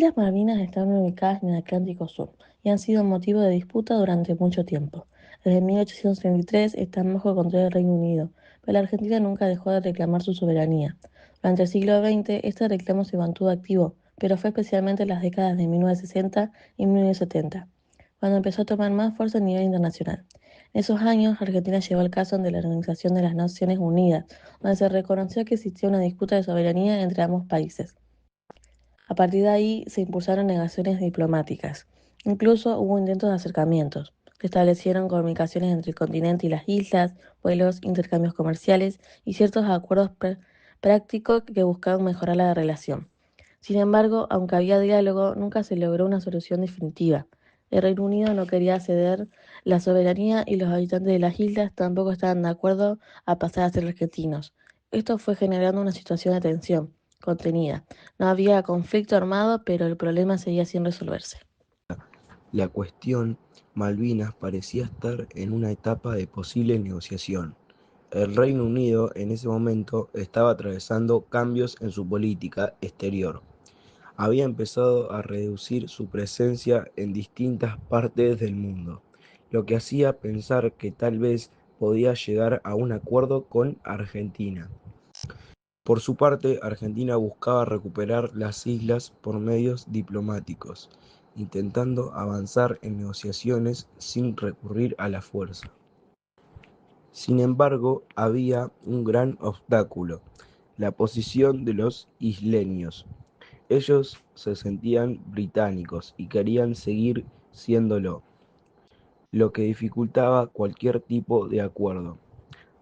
Islas Malvinas están ubicadas en el Atlántico Sur y han sido motivo de disputa durante mucho tiempo. Desde 1833 están bajo control del Reino Unido, pero la Argentina nunca dejó de reclamar su soberanía. Durante el siglo XX, este reclamo se mantuvo activo, pero fue especialmente en las décadas de 1960 y 1970, cuando empezó a tomar más fuerza a nivel internacional. En esos años, Argentina llevó el caso ante la Organización de las Naciones Unidas, donde se reconoció que existía una disputa de soberanía entre ambos países. A partir de ahí se impulsaron negaciones diplomáticas. Incluso hubo intentos de acercamientos. Se establecieron comunicaciones entre el continente y las islas, vuelos, intercambios comerciales y ciertos acuerdos prácticos que buscaban mejorar la relación. Sin embargo, aunque había diálogo, nunca se logró una solución definitiva. El Reino Unido no quería ceder la soberanía y los habitantes de las islas tampoco estaban de acuerdo a pasar a ser argentinos. Esto fue generando una situación de tensión contenida. No había conflicto armado, pero el problema seguía sin resolverse. La cuestión Malvinas parecía estar en una etapa de posible negociación. El Reino Unido en ese momento estaba atravesando cambios en su política exterior. Había empezado a reducir su presencia en distintas partes del mundo, lo que hacía pensar que tal vez podía llegar a un acuerdo con Argentina. Por su parte, Argentina buscaba recuperar las islas por medios diplomáticos, intentando avanzar en negociaciones sin recurrir a la fuerza. Sin embargo, había un gran obstáculo: la posición de los isleños. Ellos se sentían británicos y querían seguir siéndolo, lo que dificultaba cualquier tipo de acuerdo.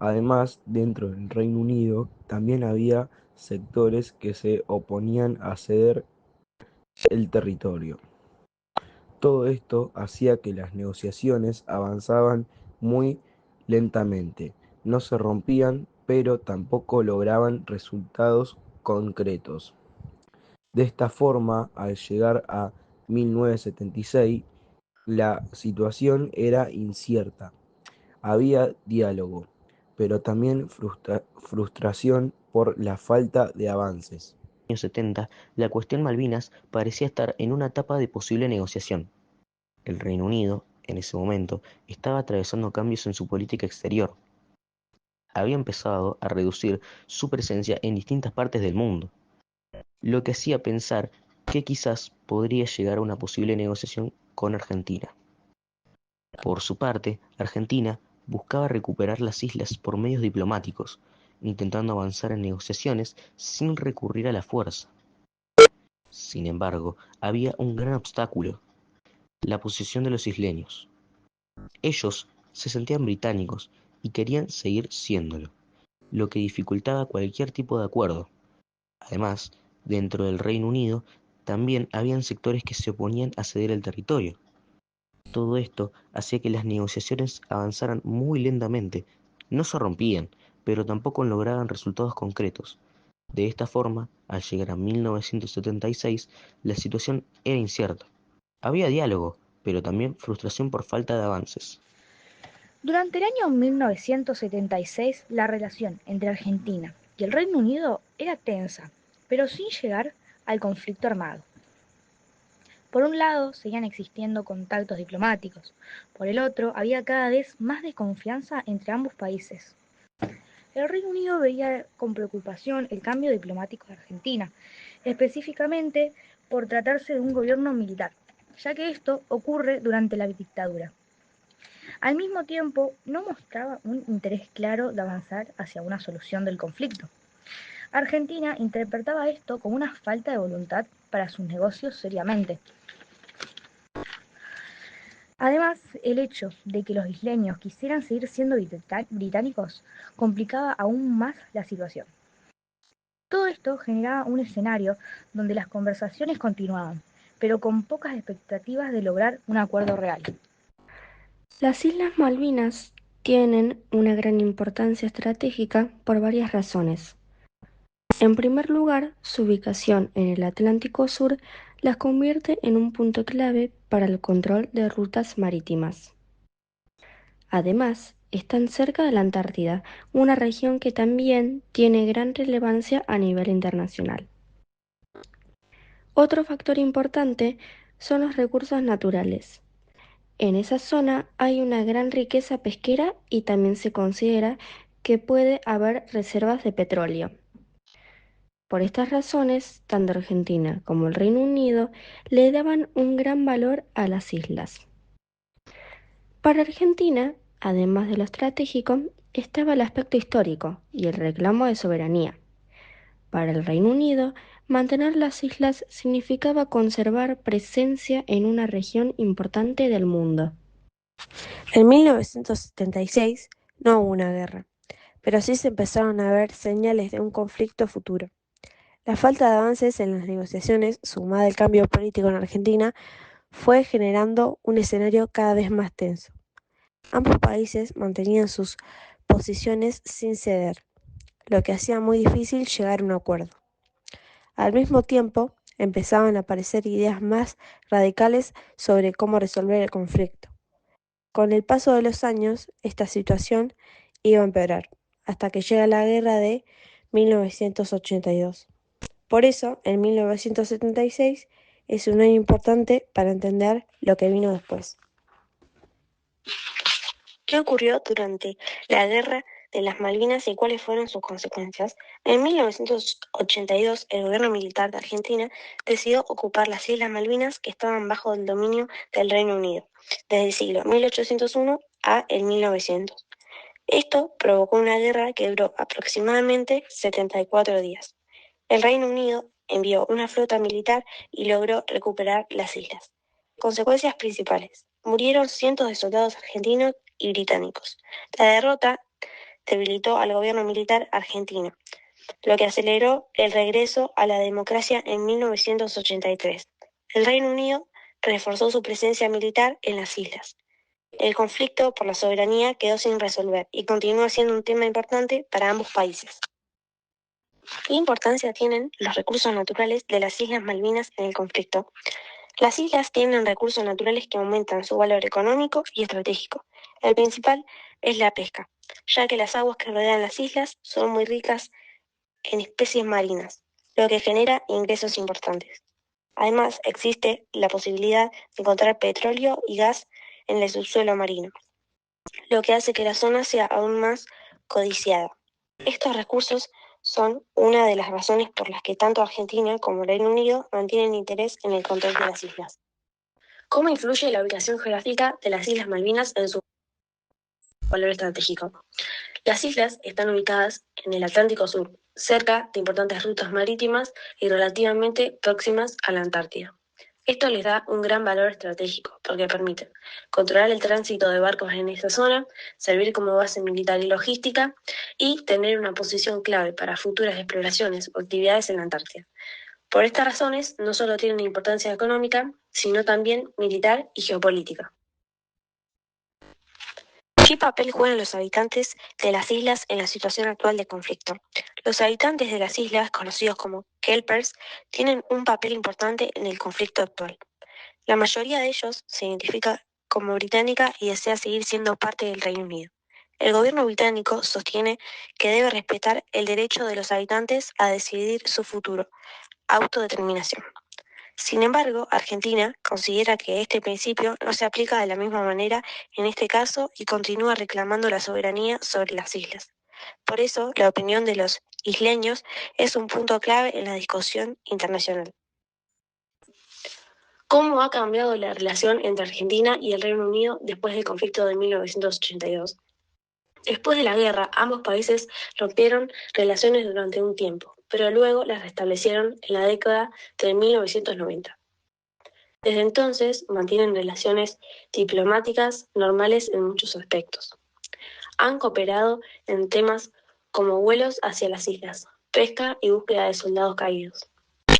Además, dentro del Reino Unido también había sectores que se oponían a ceder el territorio. Todo esto hacía que las negociaciones avanzaban muy lentamente. No se rompían, pero tampoco lograban resultados concretos. De esta forma, al llegar a 1976, la situación era incierta. Había diálogo, pero también frustración por la falta de avances. Años 70, la cuestión Malvinas parecía estar en una etapa de posible negociación. El Reino Unido, en ese momento, estaba atravesando cambios en su política exterior. Había empezado a reducir su presencia en distintas partes del mundo, lo que hacía pensar que quizás podría llegar a una posible negociación con Argentina. Por su parte, Argentina buscaba recuperar las islas por medios diplomáticos, intentando avanzar en negociaciones sin recurrir a la fuerza. Sin embargo, había un gran obstáculo: la posición de los isleños. Ellos se sentían británicos y querían seguir siéndolo, lo que dificultaba cualquier tipo de acuerdo. Además, dentro del Reino Unido también habían sectores que se oponían a ceder el territorio. Todo esto hacía que las negociaciones avanzaran muy lentamente. No se rompían, pero tampoco lograban resultados concretos. De esta forma, al llegar a 1976, la situación era incierta. Había diálogo, pero también frustración por falta de avances. Durante el año 1976, la relación entre Argentina y el Reino Unido era tensa, pero sin llegar al conflicto armado. Por un lado, seguían existiendo contactos diplomáticos; por el otro, había cada vez más desconfianza entre ambos países. El Reino Unido veía con preocupación el cambio diplomático de Argentina, específicamente por tratarse de un gobierno militar, ya que esto ocurre durante la dictadura. Al mismo tiempo, no mostraba un interés claro de avanzar hacia una solución del conflicto. Argentina interpretaba esto como una falta de voluntad para sus negocios seriamente. Además, el hecho de que los isleños quisieran seguir siendo británicos complicaba aún más la situación. Todo esto generaba un escenario donde las conversaciones continuaban, pero con pocas expectativas de lograr un acuerdo real. Las Islas Malvinas tienen una gran importancia estratégica por varias razones. En primer lugar, su ubicación en el Atlántico Sur las convierte en un punto clave para el control de rutas marítimas. Además, están cerca de la Antártida, una región que también tiene gran relevancia a nivel internacional. Otro factor importante son los recursos naturales. En esa zona hay una gran riqueza pesquera y también se considera que puede haber reservas de petróleo. Por estas razones, tanto Argentina como el Reino Unido le daban un gran valor a las islas. Para Argentina, además de lo estratégico, estaba el aspecto histórico y el reclamo de soberanía. Para el Reino Unido, mantener las islas significaba conservar presencia en una región importante del mundo. En 1976 no hubo una guerra, pero sí se empezaron a ver señales de un conflicto futuro. La falta de avances en las negociaciones, sumada al cambio político en Argentina, fue generando un escenario cada vez más tenso. Ambos países mantenían sus posiciones sin ceder, lo que hacía muy difícil llegar a un acuerdo. Al mismo tiempo, empezaban a aparecer ideas más radicales sobre cómo resolver el conflicto. Con el paso de los años, esta situación iba a empeorar, hasta que llega la guerra de 1982. Por eso, en 1976 es un año importante para entender lo que vino después. ¿Qué ocurrió durante la Guerra de las Malvinas y cuáles fueron sus consecuencias? En 1982, el gobierno militar de Argentina decidió ocupar las Islas Malvinas que estaban bajo el dominio del Reino Unido, desde el siglo 1801 a el 1900. Esto provocó una guerra que duró aproximadamente 74 días. El Reino Unido envió una flota militar y logró recuperar las islas. Consecuencias principales. Murieron cientos de soldados argentinos y británicos. La derrota debilitó al gobierno militar argentino, lo que aceleró el regreso a la democracia en 1983. El Reino Unido reforzó su presencia militar en las islas. El conflicto por la soberanía quedó sin resolver y continúa siendo un tema importante para ambos países. ¿Qué importancia tienen los recursos naturales de las Islas Malvinas en el conflicto? Las islas tienen recursos naturales que aumentan su valor económico y estratégico. El principal es la pesca, ya que las aguas que rodean las islas son muy ricas en especies marinas, lo que genera ingresos importantes. Además, existe la posibilidad de encontrar petróleo y gas en el subsuelo marino, lo que hace que la zona sea aún más codiciada. Estos recursos son una de las razones por las que tanto Argentina como el Reino Unido mantienen interés en el control de las islas. ¿Cómo influye la ubicación geográfica de las Islas Malvinas en su valor estratégico? Las islas están ubicadas en el Atlántico Sur, cerca de importantes rutas marítimas y relativamente próximas a la Antártida. Esto les da un gran valor estratégico porque permite controlar el tránsito de barcos en esta zona, servir como base militar y logística y tener una posición clave para futuras exploraciones o actividades en la Antártida. Por estas razones, no solo tienen importancia económica, sino también militar y geopolítica. ¿Qué papel juegan los habitantes de las islas en la situación actual de conflicto? Los habitantes de las islas, conocidos como kelpers, tienen un papel importante en el conflicto actual. La mayoría de ellos se identifica como británica y desea seguir siendo parte del Reino Unido. El gobierno británico sostiene que debe respetar el derecho de los habitantes a decidir su futuro, autodeterminación. Sin embargo, Argentina considera que este principio no se aplica de la misma manera en este caso y continúa reclamando la soberanía sobre las islas. Por eso, la opinión de los isleños es un punto clave en la discusión internacional. ¿Cómo ha cambiado la relación entre Argentina y el Reino Unido después del conflicto de 1982? Después de la guerra, ambos países rompieron relaciones durante un tiempo, pero luego las restablecieron en la década de 1990. Desde entonces mantienen relaciones diplomáticas normales en muchos aspectos. Han cooperado en temas como vuelos hacia las islas, pesca y búsqueda de soldados caídos.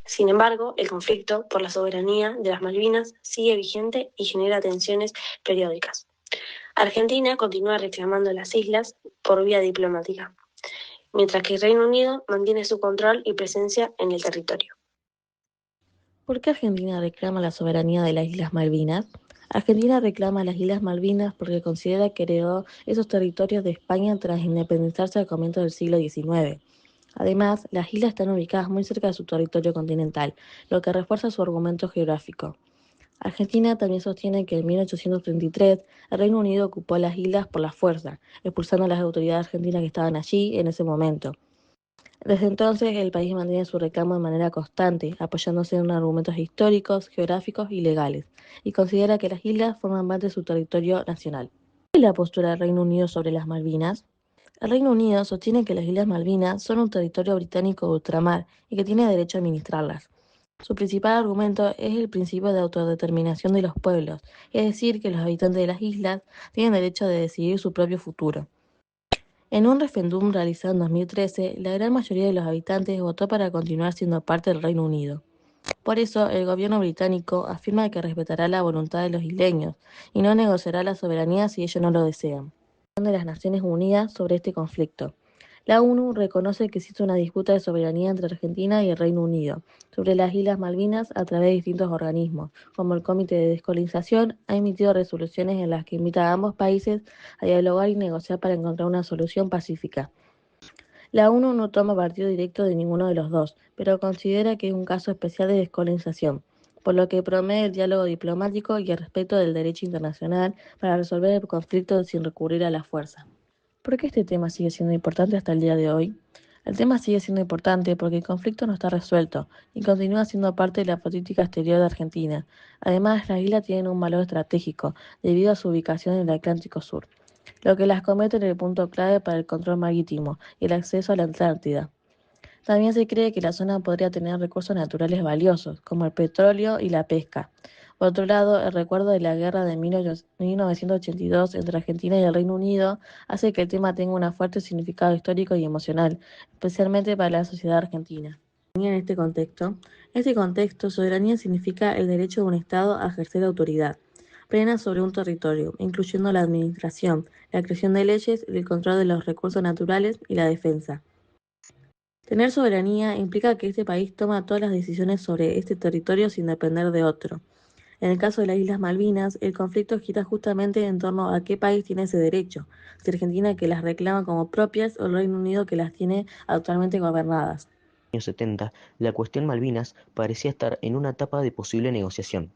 Sin embargo, el conflicto por la soberanía de las Malvinas sigue vigente y genera tensiones periódicas. Argentina continúa reclamando las islas por vía diplomática, mientras que el Reino Unido mantiene su control y presencia en el territorio. ¿Por qué Argentina reclama la soberanía de las Islas Malvinas? Argentina reclama las Islas Malvinas porque considera que heredó esos territorios de España tras independizarse al comienzo del siglo XIX. Además, las islas están ubicadas muy cerca de su territorio continental, lo que refuerza su argumento geográfico. Argentina también sostiene que en 1833 el Reino Unido ocupó las islas por la fuerza, expulsando a las autoridades argentinas que estaban allí en ese momento. Desde entonces, el país mantiene su reclamo de manera constante, apoyándose en argumentos históricos, geográficos y legales, y considera que las islas forman parte de su territorio nacional. ¿Cuál es la postura del Reino Unido sobre las Malvinas? El Reino Unido sostiene que las Islas Malvinas son un territorio británico de ultramar y que tiene derecho a administrarlas. Su principal argumento es el principio de autodeterminación de los pueblos, es decir, que los habitantes de las islas tienen derecho de decidir su propio futuro. En un referéndum realizado en 2013, la gran mayoría de los habitantes votó para continuar siendo parte del Reino Unido. Por eso, el gobierno británico afirma que respetará la voluntad de los isleños y no negociará la soberanía si ellos no lo desean. De las Naciones Unidas sobre este conflicto. La ONU reconoce que existe una disputa de soberanía entre Argentina y el Reino Unido sobre las Islas Malvinas a través de distintos organismos, como el Comité de Descolonización ha emitido resoluciones en las que invita a ambos países a dialogar y negociar para encontrar una solución pacífica. La ONU no toma partido directo de ninguno de los dos, pero considera que es un caso especial de descolonización, por lo que promueve el diálogo diplomático y el respeto del derecho internacional para resolver el conflicto sin recurrir a la fuerza. ¿Por qué este tema sigue siendo importante hasta el día de hoy? El tema sigue siendo importante porque el conflicto no está resuelto y continúa siendo parte de la política exterior de Argentina. Además, las islas tienen un valor estratégico debido a su ubicación en el Atlántico Sur, lo que las convierte en el punto clave para el control marítimo y el acceso a la Atlántida. También se cree que la zona podría tener recursos naturales valiosos, como el petróleo y la pesca. Por otro lado, el recuerdo de la guerra de 1982 entre Argentina y el Reino Unido hace que el tema tenga un fuerte significado histórico y emocional, especialmente para la sociedad argentina. En este contexto, soberanía significa el derecho de un Estado a ejercer autoridad plena sobre un territorio, incluyendo la administración, la creación de leyes, el control de los recursos naturales y la defensa. Tener soberanía implica que este país toma todas las decisiones sobre este territorio sin depender de otro. En el caso de las Islas Malvinas, el conflicto gira justamente en torno a qué país tiene ese derecho, si Argentina que las reclama como propias o el Reino Unido que las tiene actualmente gobernadas. En los años 70, la cuestión Malvinas parecía estar en una etapa de posible negociación.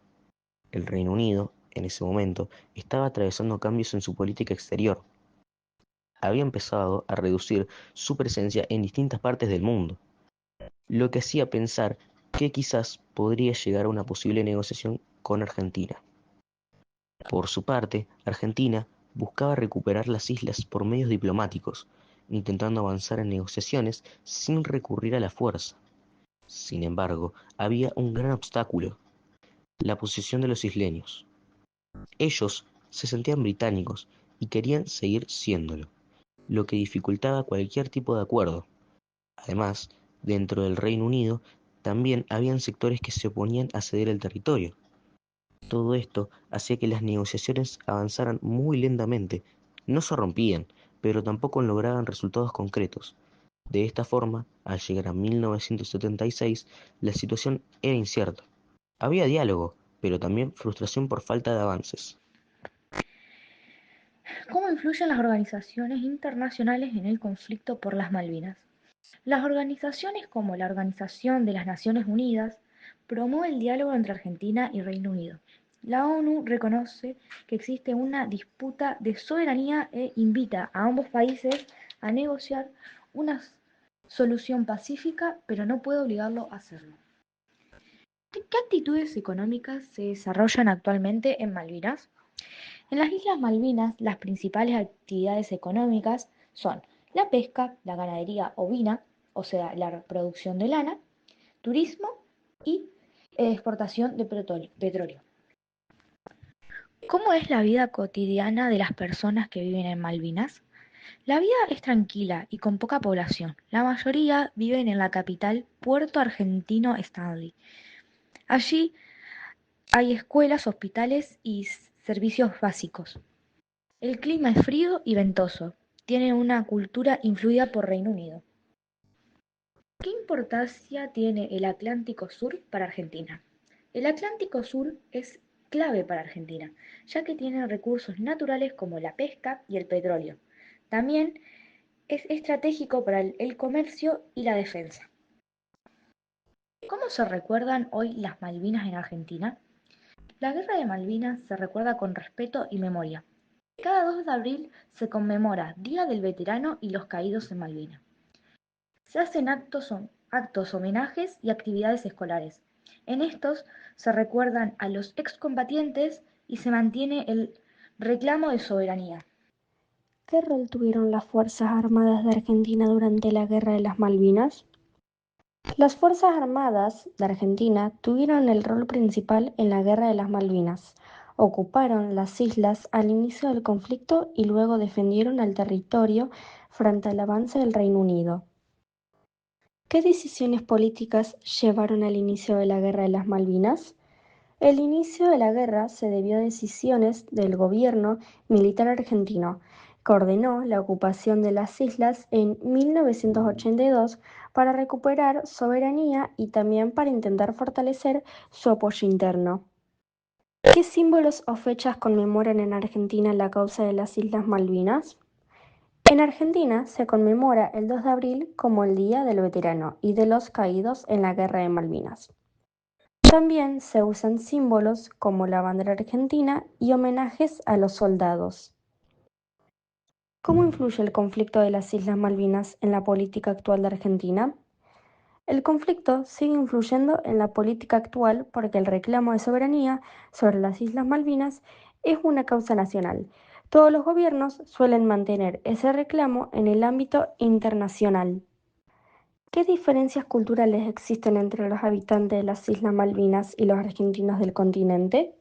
El Reino Unido, en ese momento, estaba atravesando cambios en su política exterior. Había empezado a reducir su presencia en distintas partes del mundo, lo que hacía pensar que quizás podría llegar a una posible negociación con Argentina. Por su parte, Argentina buscaba recuperar las islas por medios diplomáticos, intentando avanzar en negociaciones sin recurrir a la fuerza. Sin embargo, había un gran obstáculo: la posición de los isleños. Ellos se sentían británicos y querían seguir siéndolo, lo que dificultaba cualquier tipo de acuerdo. Además, dentro del Reino Unido también habían sectores que se oponían a ceder el territorio. Todo esto hacía que las negociaciones avanzaran muy lentamente. No se rompían, pero tampoco lograban resultados concretos. De esta forma, al llegar a 1976, la situación era incierta. Había diálogo, pero también frustración por falta de avances. ¿Cómo influyen las organizaciones internacionales en el conflicto por las Malvinas? Las organizaciones como la Organización de las Naciones Unidas promueven el diálogo entre Argentina y Reino Unido. La ONU reconoce que existe una disputa de soberanía e invita a ambos países a negociar una solución pacífica, pero no puede obligarlo a hacerlo. ¿Qué actitudes económicas se desarrollan actualmente en Malvinas? En las Islas Malvinas, las principales actividades económicas son la pesca, la ganadería ovina, o sea, la producción de lana, turismo y exportación de petróleo. ¿Cómo es la vida cotidiana de las personas que viven en Malvinas? La vida es tranquila y con poca población. La mayoría viven en la capital, Puerto Argentino Stanley. Allí hay escuelas, hospitales y servicios básicos. El clima es frío y ventoso. Tiene una cultura influida por Reino Unido. ¿Qué importancia tiene el Atlántico Sur para Argentina? El Atlántico Sur es clave para Argentina, ya que tiene recursos naturales como la pesca y el petróleo. También es estratégico para el comercio y la defensa. ¿Cómo se recuerdan hoy las Malvinas en Argentina? La Guerra de Malvinas se recuerda con respeto y memoria. Cada 2 de abril se conmemora Día del Veterano y los Caídos en Malvinas. Se hacen actos, homenajes y actividades escolares. En estos se recuerdan a los excombatientes y se mantiene el reclamo de soberanía. ¿Qué rol tuvieron las Fuerzas Armadas de Argentina durante la Guerra de las Malvinas? Las Fuerzas Armadas de Argentina tuvieron el rol principal en la Guerra de las Malvinas. Ocuparon las islas al inicio del conflicto y luego defendieron el territorio frente al avance del Reino Unido. ¿Qué decisiones políticas llevaron al inicio de la Guerra de las Malvinas? El inicio de la guerra se debió a decisiones del gobierno militar argentino, que ordenó la ocupación de las islas en 1982 para recuperar soberanía y también para intentar fortalecer su apoyo interno. ¿Qué símbolos o fechas conmemoran en Argentina la causa de las Islas Malvinas? En Argentina se conmemora el 2 de abril como el Día del Veterano y de los Caídos en la Guerra de Malvinas. También se usan símbolos como la bandera argentina y homenajes a los soldados. ¿Cómo influye el conflicto de las Islas Malvinas en la política actual de Argentina? El conflicto sigue influyendo en la política actual porque el reclamo de soberanía sobre las Islas Malvinas es una causa nacional. Todos los gobiernos suelen mantener ese reclamo en el ámbito internacional. ¿Qué diferencias culturales existen entre los habitantes de las Islas Malvinas y los argentinos del continente?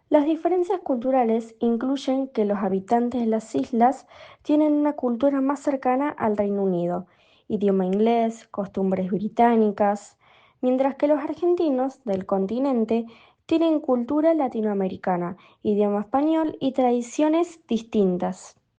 Las diferencias culturales incluyen que los habitantes de las islas tienen una cultura más cercana al Reino Unido, idioma inglés, costumbres británicas, mientras que los argentinos del continente tienen cultura latinoamericana, idioma español y tradiciones distintas.